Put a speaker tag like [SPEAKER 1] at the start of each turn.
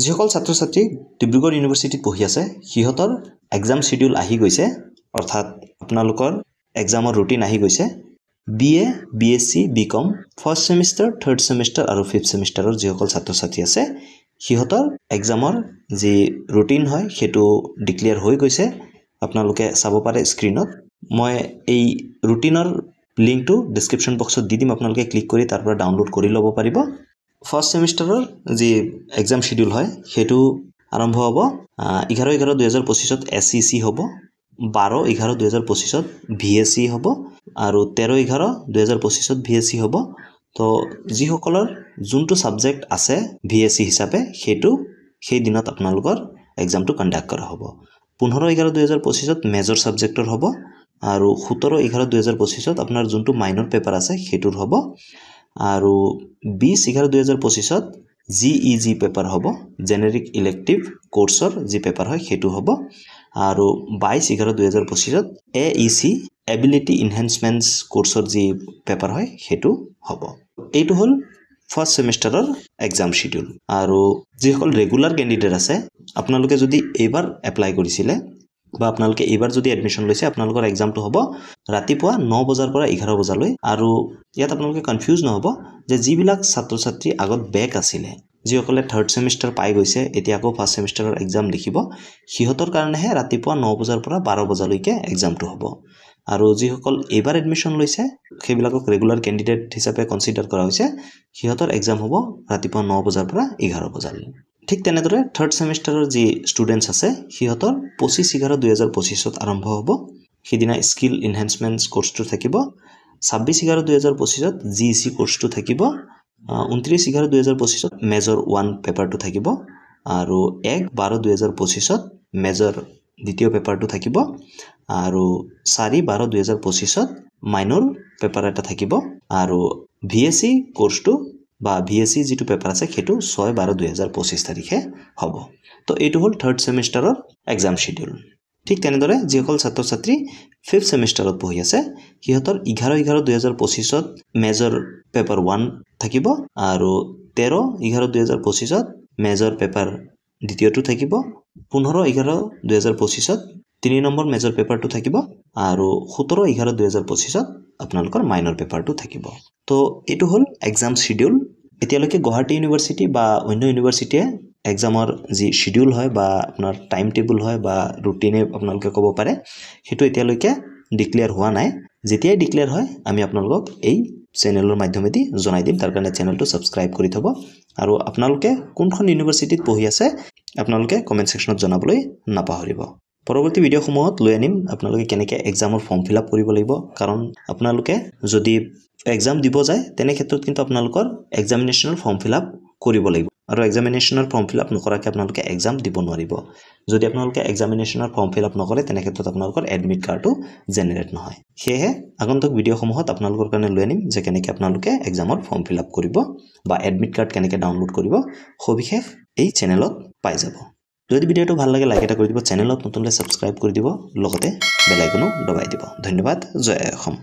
[SPEAKER 1] যিসকল ছাত্ৰ ছাত্ৰী ডিব্ৰুগড় ইউনিভাৰ্চিটিত পঢ়ি আছে সিহঁতৰ এক্সাম শিডিউল আহি গৈছে অৰ্থাৎ আপোনালোকৰ এক্সামৰ ৰুটিন আহি গৈছে BA BSc BCom first semester third semester আৰু ফিফথ সেমিস্টাৰৰ যিসকল ছাত্ৰ ছাত্ৰী আছে সিহঁতৰ এক্সামৰ যি ৰুটিন হয় সেইটো ডিক্লেয়াৰ হৈ গৈছে আপোনালোকে চাব পাৰে স্ক্ৰিনত মই এই ৰুটিনৰ লিংকটো ডেসক্ৰিপচন বক্সত দি দিম আপোনালোকে ক্লিক কৰি তাৰ পৰা ডাউনলোড কৰি ল'ব পাৰিব ফাৰ্স্ট সেমিস্টাৰৰ যি এক্সাম শিডিউল হয় সেইটো আৰম্ভ হ'ব 11/11/2025 ত SEC হ'ব 12/11/2025 ত VSC হ'ব আৰু 13/11/2025 ত VSC হ'ব তো যিসকলৰ যোনটো সাবজেক্ট আছে VSC হিচাপে সেইটো সেই দিনত আপোনালোকৰ এক্সামটো কণ্ডাক্ট কৰা হ'ব 15/11/2025 ত মেজৰ সাবজেক্টৰ হ'ব আৰু 17/11/2025 ত আপোনাৰ যোনটো মাইনৰ পেপাৰ আছে সেইটোৰ হ'ব আৰু 20/11/2025 ত GEG পেপাৰ হ'ব জেনেৰিক ইলেক্টিভ কোৰ্সৰ যি পেপাৰ হয় সেইটো হ'ব আৰু 22/11/2025 ত AEC এবিলিটি এনহান্সমেন্টস কোৰ্সৰ যি পেপাৰ হয় সেইটো হ'ব এইটো হল ফাৰ্স্ট সেমিস্টাৰৰ এক্সাম শিডিউল আৰু যিসকল ৰেগুলাৰ ক্যান্ডিডেট আছে আপোনালোকে যদি এইবাৰ এপ্লাই কৰিছিলে বা আপোনালোকে এইবাৰ যদি এডমিশন লৈছে আপোনালোকৰ এক্সামটো হ'ব ৰাতিপুৱা 9 বজাৰ পৰা 11 বজালৈ আৰু ইয়াত আপোনালোকে কনফিউজ নহব যে যিবিলাক ছাত্ৰ ছাত্ৰী আগত বেক আছিল যিসকলে থাৰ্ড সেমিস্টাৰ পাই গৈছে এতিয়া আকৌ ফাৰ্স্ট সেমিস্টাৰৰ এক্সাম লিখিব সিহঁতৰ কাৰণেহে ৰাতিপুৱা 9 বজাৰ পৰা 12 বজালৈকে এক্সামটো হ'ব আৰু যিসকল এইবাৰ এডমিশন লৈছে সেইবিলাকক ৰেগুলাৰ ক্যান্ডিডেট হিচাপে কনসিডাৰ কৰা হৈছে সিহঁতৰ এক্সাম হ'ব ৰাতিপুৱা 9 বজাৰ পৰা 11 বজালৈ ঠিক তেনেদৰে থাৰ্ড সেমিস্টাৰৰ যি ষ্টুডেন্টস আছে সিহঁতৰ 25/11/2025 ত আৰম্ভ হ'ব সেইদিনা স্কিল এনহান্সমেন্টস কোৰ্সটো থাকিব 26/11/2025 ত GEC কোৰ্সটো থাকিব 29/11/2025 ত মেজৰ 1 পেপাৰটো থাকিব আৰু 1/12/2025 ত মেজৰ দ্বিতীয় পেপাৰটো থাকিব আৰু 4/12/2025 ত মাইনৰ পেপাৰ এটা থাকিব আৰু VSC কোৰ্সটো বা VSC যেটো পেপাৰ আছে হেতু 6/12/2025 তাৰিখে হ'ব তো এইটো হল থাৰ্ড সেমিস্টাৰৰ এক্সাম শিডিউল ঠিক তেনেদৰে যিসকল ছাত্ৰ ছাত্ৰী ফিফথ সেমিস্টাৰত পঢ়ি আছে সিহঁতৰ 11/11/2025 ত মেজৰ পেপাৰ 1 থাকিব আৰু 13/11/2025 ত মেজৰ পেপাৰ দ্বিতীয়টো থাকিব 15/11/2025 ত 3 নম্বৰ মেজৰ পেপাৰটো থাকিব আৰু 17/11/2025 ত আপোনালোকৰ মাইনৰ পেপাৰটো থাকিব তো এটো হল এক্সাম শিডিউল এতিয়ালৈকে গুৱাহাটী ইউনিভাৰ্সিটি বা অন্য ইউনিভাৰ্সিটিয়ে এক্সামৰ যি শিডিউল হয় বা আপোনাৰ টাইম টেবুল হয় বা ৰুটিনে আপোনালোকে ক'ব পাৰে হেতু এতিয়ালৈকে ডিক্লেয়াৰ হোৱা নাই যেতিয়াই ডিক্লেয়াৰ হয় আমি আপোনালোকক এই চেনেলৰ মাধ্যমেদি জনাই দিম তাৰ কাৰণে চেনেলটো সাবস্ক্ৰাইব কৰি থব আৰু আপোনালোকে কোনখন ইউনিভাৰ্সিটিত পঢ়ি আছে আপোনালোকে কমেন্ট সেকশনত জনাবলৈ নাপাহৰিব পৰৱৰ্তী ভিডিঅ'সমূহত লৈ আনিম আপোনালোকে কেনেকৈ এক্সামৰ ফৰ্ম ফিল আপ কৰিব লাগিব কাৰণ আপোনালোকে যদি এক্সাম দিব যায় তেনে ক্ষেত্ৰত কিন্তু আপোনালোকৰ এক্সামিনেশনৰ ফৰ্ম ফিল আপ কৰিব লাগিব আৰু এক্সামিনেশনৰ ফৰ্ম ফিল আপ নকৰাকৈ আপোনালোকে এক্সাম দিব নোৱাৰিব যদি আপোনালোকে এক্সামিনেশনৰ ফৰ্ম ফিল আপ নকৰে তেনে ক্ষেত্ৰত আপোনালোকৰ এডমিট কাৰ্ডটো জেনাৰেট নহয় সেয়ে আগন্তুক ভিডিঅ'সমূহত আপোনালোকৰ কাৰণে লৈ আনিম যে কেনেকৈ আপোনালোকে এক্সামৰ ফৰ্ম ফিল আপ কৰিব বা এডমিট কাৰ্ড কেনেকৈ ডাউনলোড কৰিব সবিশেষ এই চেনেলত পাই যাব যদি ভিডিঅ'টো ভাল লাগে লাইক এটা কৰি দিব চেনেলত নতুনলে সাবস্ক্ৰাইব কৰি দিব লগতে বেল আইকনো দবাই দিব ধন্যবাদ জয় অসম